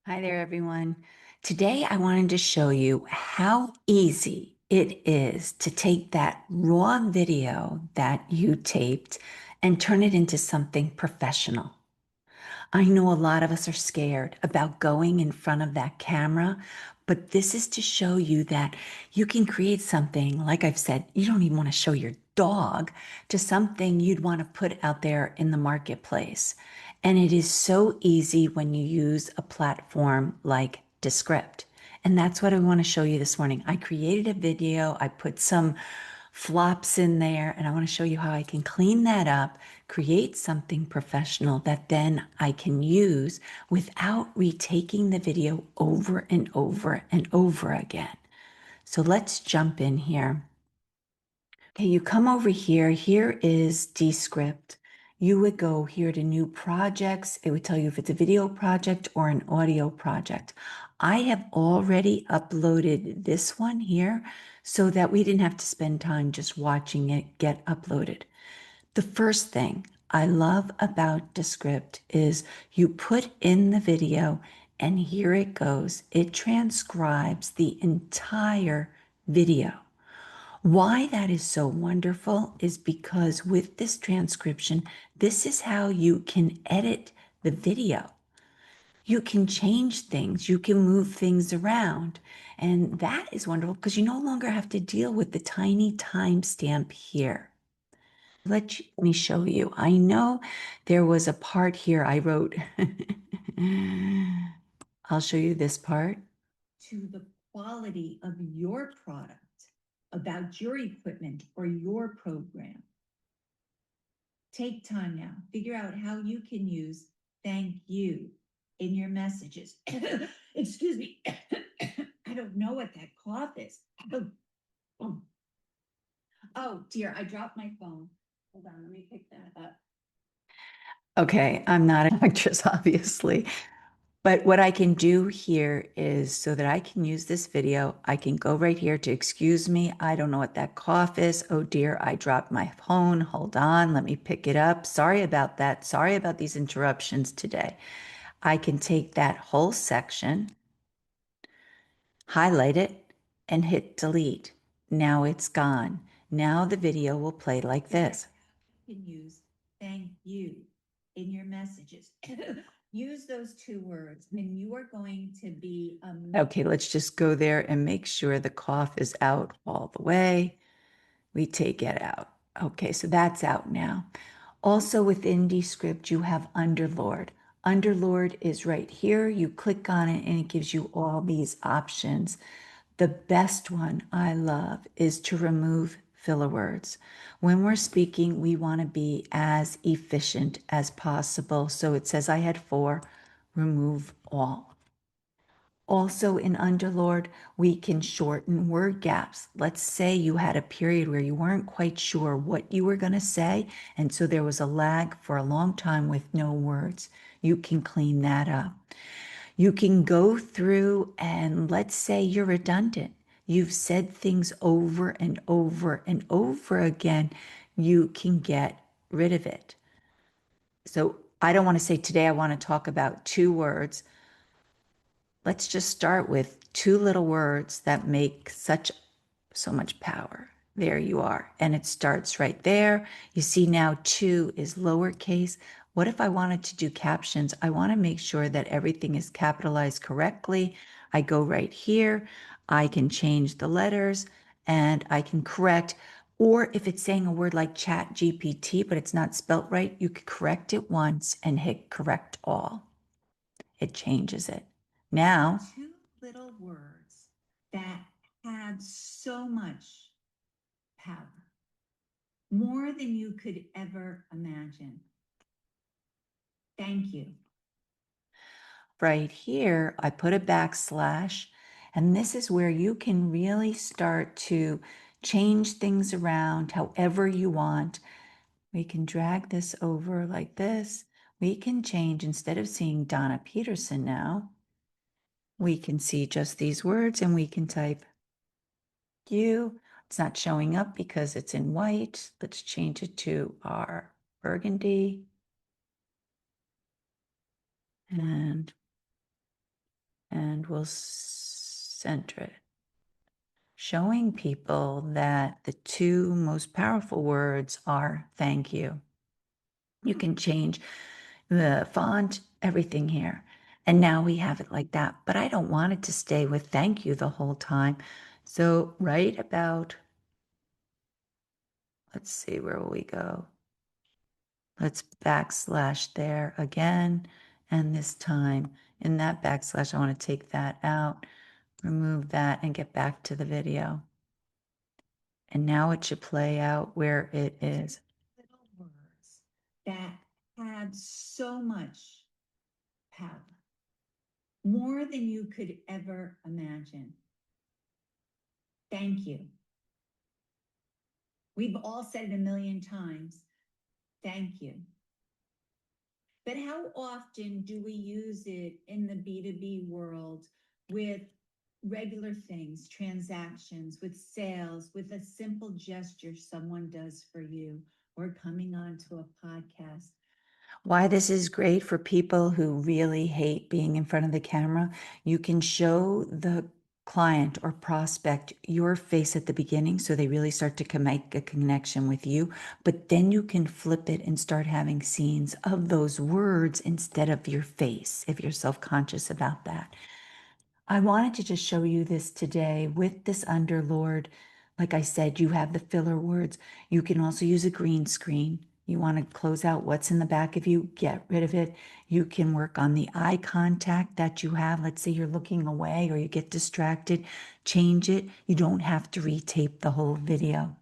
Hi there, everyone. Today, I wanted to show you how easy it is to take that raw video that you taped and turn it into something professional. I know a lot of us are scared about going in front of that camera, but this is to show you that you can create something, like I've said, you don't even want to show your dog to something you'd want to put out there in the marketplace. And it is so easy when you use a platform like Descript. And that's what I want to show you this morning. I created a video, I put some flops in there, and I want to show you how I can clean that up, create something professional that then I can use without retaking the video over and over and over again. So let's jump in here. Okay, you come over here. Here is Descript. You would go here to new projects. It would tell you if it's a video project or an audio project. I have already uploaded this one here so that we didn't have to spend time just watching it get uploaded. The first thing I love about Descript is you put in the video and here it goes. It transcribes the entire video. Why that is so wonderful is because with this transcription, this is how you can edit the video. You can change things, you can move things around. And that is wonderful because you no longer have to deal with the tiny timestamp here. Let me show you. I know there was a part here I wrote. I'll show you this part. To the quality of your product, about your equipment or your program. Take time now. Figure out how you can use thank you in your messages. Excuse me. I don't know what that cough is. Oh, dear, I dropped my phone. Hold on, let me pick that up. Okay, I'm not an actress, obviously. But what I can do here is so that I can use this video, I can go right here to excuse me. I don't know what that cough is. Oh dear, I dropped my phone. Hold on, let me pick it up. Sorry about that. Sorry about these interruptions today. I can take that whole section, highlight it, and hit delete. Now it's gone. Now the video will play like this. You can use thank you in your messages. Use those two words and you are going to be okay, let's just go there and make sure the cough is out all the way. We take it out. Okay, so that's out now. Also within Descript, you have Underlord. Underlord is right here. You click on it and it gives you all these options. The best one I love is to remove filler words. When we're speaking, we want to be as efficient as possible. So it says I had 4, remove all. Also in Underlord, we can shorten word gaps. Let's say you had a period where you weren't quite sure what you were going to say, and so there was a lag for a long time with no words. You can clean that up. You can go through and let's say you're redundant. You've said things over and over and over again. You can get rid of it. So I don't want to say today I want to talk about 2 words. Let's just start with 2 little words that make so much power. There you are. And it starts right there. You see now 2 is lowercase. What if I wanted to do captions? I want to make sure that everything is capitalized correctly. I go right here. I can change the letters and I can correct. Or if it's saying a word like chat GPT, but it's not spelt right, you could correct it once and hit correct all. It changes it. Now, 2 little words that have so much power, more than you could ever imagine. Thank you. Right here, I put a backslash, and this is where you can really start to change things around however you want. We can drag this over like this. We can change, instead of seeing Donna Peterson now, we can see just these words and we can type you. It's not showing up because it's in white. Let's change it to our burgundy. And and we'll center it, showing people that the two most powerful words are thank you. You can change the font, everything here. And now we have it like that, but I don't want it to stay with thank you the whole time. So right about, let's see, where will we go? Let's backslash there again. And this time in that backslash, I want to take that out, remove that, and get back to the video. And now it should play out where it is. Little words that had so much power, more than you could ever imagine. Thank you. We've all said it a million times. Thank you. But how often do we use it in the B2B world with regular things, transactions, with sales, with a simple gesture someone does for you, or coming onto a podcast? Why this is great for people who really hate being in front of the camera, you can show the client or prospect your face at the beginning so they really start to make a connection with you, but then you can flip it and start having scenes of those words instead of your face if you're self-conscious about that. I wanted to just show you this today with this underlord. Like I said, you have the filler words. You can also use a green screen. You want to close out what's in the back of you, get rid of it. You can work on the eye contact that you have. Let's say you're looking away or you get distracted, change it. You don't have to retape the whole video.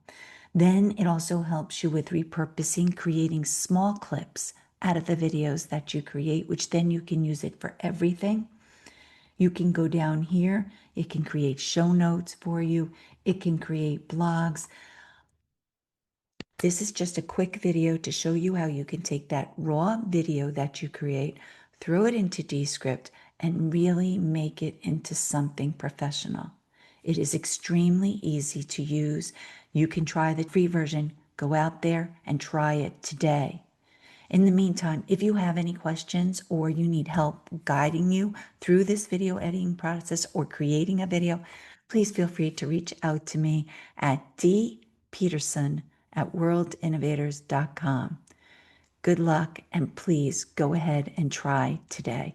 Then it also helps you with repurposing, creating small clips out of the videos that you create, which then you can use it for everything. You can go down here. It can create show notes for you. It can create blogs. This is just a quick video to show you how you can take that raw video that you create, throw it into Descript, and really make it into something professional. It is extremely easy to use. You can try the free version. Go out there and try it today. In the meantime, if you have any questions or you need help guiding you through this video editing process or creating a video, please feel free to reach out to me at dpeterson@worldinnovators.com. Good luck, and please go ahead and try today.